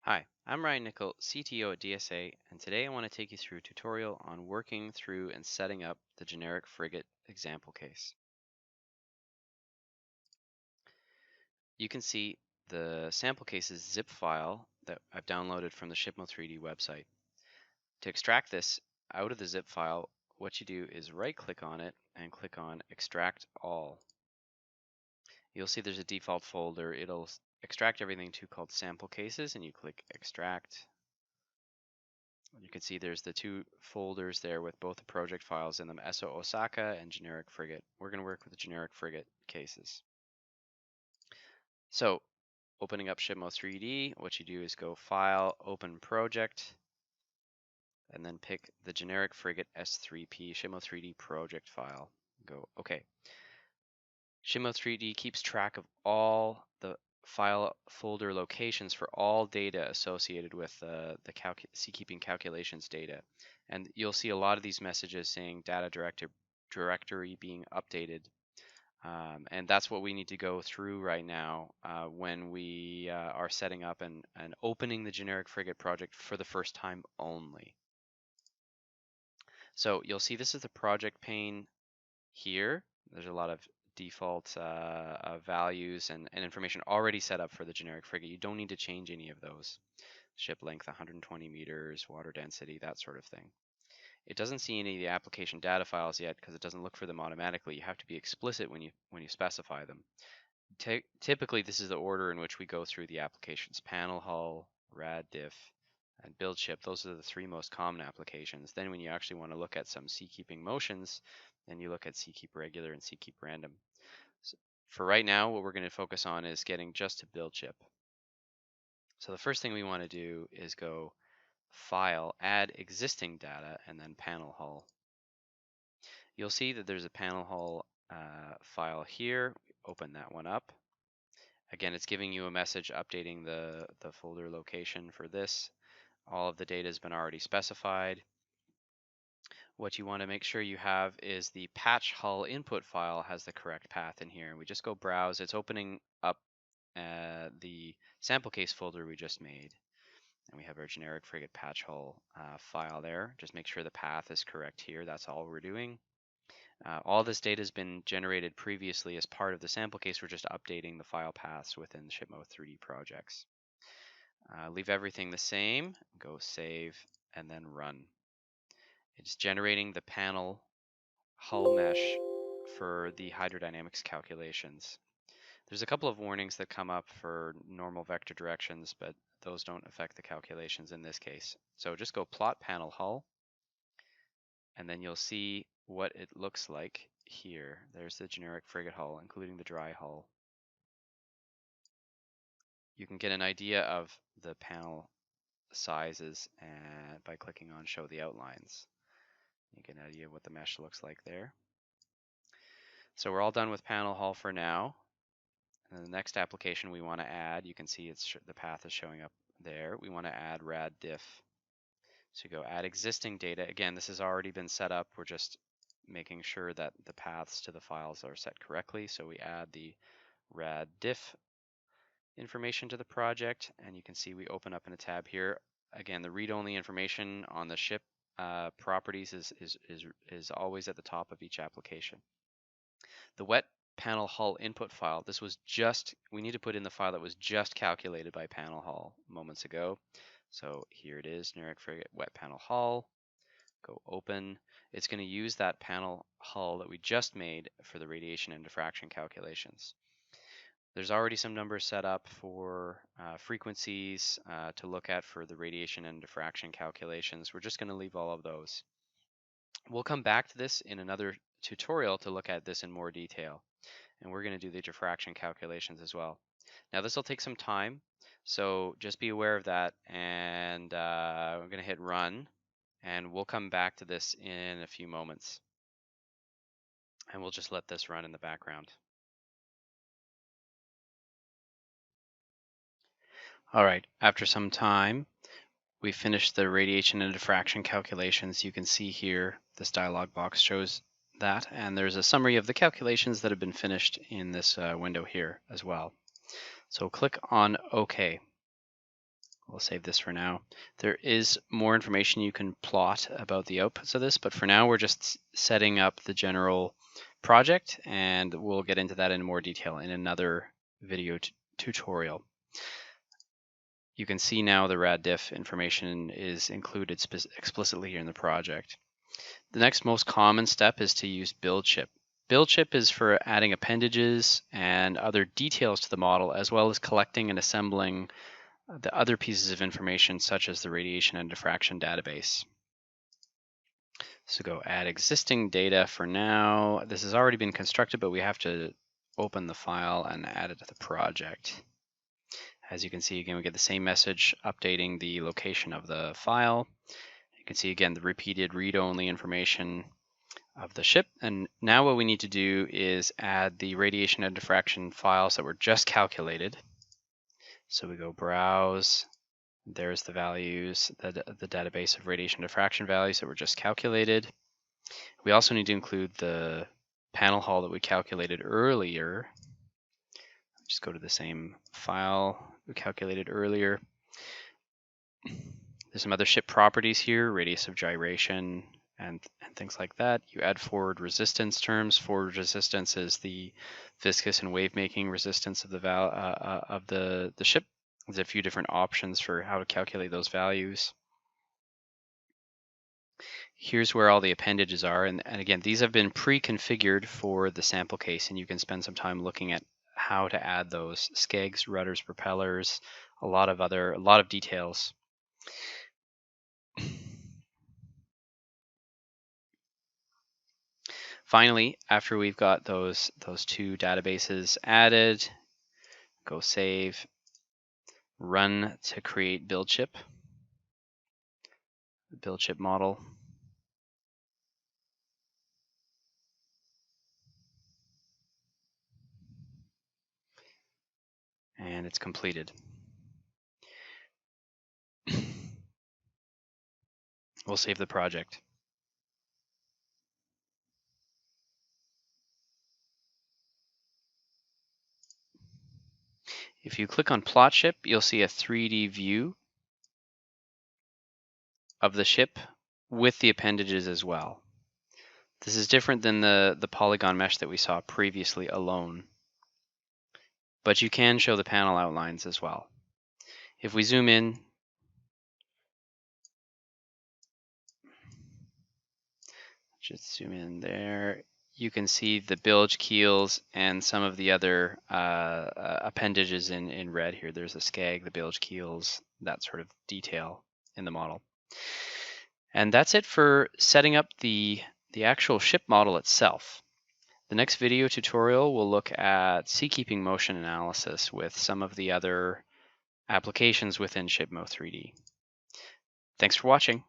Hi, I'm Ryan Nickel, CTO at DSA, and today I want to take you through a tutorial on working through and setting up the generic frigate example case. You can see the sample case's zip file that I've downloaded from the Shipmo3D website. To extract this out of the zip file, what you do is right-click on it and click on Extract All. You'll see there's a default folder. It'll extract everything to called sample cases, and you click Extract. You can see there's the two folders there with both the project files in them, SO Osaka and Generic Frigate. We're going to work with the Generic Frigate cases. So opening up Shipmo3D, what you do is go File, Open Project, and then pick the Generic Frigate S3P Shipmo3D project file. Go OK. Shipmo3D keeps track of all the file folder locations for all data associated with the Seakeeping calculations data. And you'll see a lot of these messages saying data directory being updated. And that's what we need to go through right now when we are setting up and opening the Generic Frigate project for the first time only. So you'll see this is the project pane here. There's a lot of default values and information already set up for the generic frigate. You don't need to change any of those. Ship length 120 meters, water density, that sort of thing. It doesn't see any of the application data files yet because it doesn't look for them automatically. You have to be explicit when you specify them. Typically, this is the order in which we go through the applications: panel hull, rad diff, and build ship. Those are the three most common applications. Then when you actually want to look at some seakeeping motions, then you look at seakeep regular and seakeep random. So for right now, what we're going to focus on is getting just to build ship. So the first thing we want to do is go File, Add Existing Data, and then Panel Hull. You'll see that there's a panel hull file here. Open that one up. Again, it's giving you a message updating the folder location for this. All of the data has been already specified. What you want to make sure you have is the patch hull input file has the correct path in here. And we just go browse. It's opening up the sample case folder we just made. And we have our generic frigate patch hull file there. Just make sure the path is correct here. That's all we're doing. All this data has been generated previously as part of the sample case. We're just updating the file paths within the Shipmo3D projects. Leave everything the same, go save, and then run. It's generating the panel hull mesh for the hydrodynamics calculations. There's a couple of warnings that come up for normal vector directions, but those don't affect the calculations in this case. So just go plot panel hull, and then you'll see what it looks like here. There's the generic frigate hull, including the dry hull. You can get an idea of the panel sizes by clicking on Show the Outlines. You get an idea of what the mesh looks like there. So we're all done with panel hull for now. And the next application we want to add, you can see the path is showing up there. We want to add rad diff. So go add existing data. Again, this has already been set up. We're just making sure that the paths to the files are set correctly. So we add the rad diff information to the project, and you can see we open up in a tab here. Again, the read-only information on the ship properties is always at the top of each application. The wet panel hull input file, we need to put in the file that was just calculated by panel hull moments ago. So here it is, generic frigate wet panel hull. Go open. It's going to use that panel hull that we just made for the radiation and diffraction calculations. There's already some numbers set up for frequencies to look at for the radiation and diffraction calculations. We're just going to leave all of those. We'll come back to this in another tutorial to look at this in more detail. And we're going to do the diffraction calculations as well. Now this will take some time, so just be aware of that. And we're going to hit run, and we'll come back to this in a few moments. And we'll just let this run in the background. All right, after some time, we finished the radiation and diffraction calculations. You can see here, this dialog box shows that, and there's a summary of the calculations that have been finished in this window here as well. So click on OK. We'll save this for now. There is more information you can plot about the outputs of this, but for now we're just setting up the general project, and we'll get into that in more detail in another video tutorial. You can see now the raddiff information is included explicitly here in the project. The next most common step is to use buildship. Buildship is for adding appendages and other details to the model, as well as collecting and assembling the other pieces of information such as the radiation and diffraction database. So go add existing data for now. This has already been constructed, but we have to open the file and add it to the project. As you can see, again, we get the same message updating the location of the file. You can see again the repeated read-only information of the ship. And now what we need to do is add the radiation and diffraction files that were just calculated. So we go browse, there's the values, the database of radiation diffraction values that were just calculated. We also need to include the panel hull that we calculated earlier. Just go to the same file we calculated earlier. There's some other ship properties here, radius of gyration and things like that. You add forward resistance terms. Forward resistance is the viscous and wave making resistance of the ship. There's a few different options for how to calculate those values. Here's where all the appendages are, and again, these have been pre-configured for the sample case, and you can spend some time looking at how to add those skegs, rudders, propellers, a lot of details. Finally, after we've got those two databases added, go save, run to create buildship model. And it's completed. We'll save the project. If you click on plot ship, you'll see a 3D view of the ship with the appendages as well. This is different than the polygon mesh that we saw previously alone, but you can show the panel outlines as well. If we zoom in, just zoom in there, you can see the bilge keels and some of the other appendages in red here. There's the skeg, the bilge keels, that sort of detail in the model. And that's it for setting up the actual ship model itself. The next video tutorial will look at seakeeping motion analysis with some of the other applications within ShipMo 3D. Thanks for watching.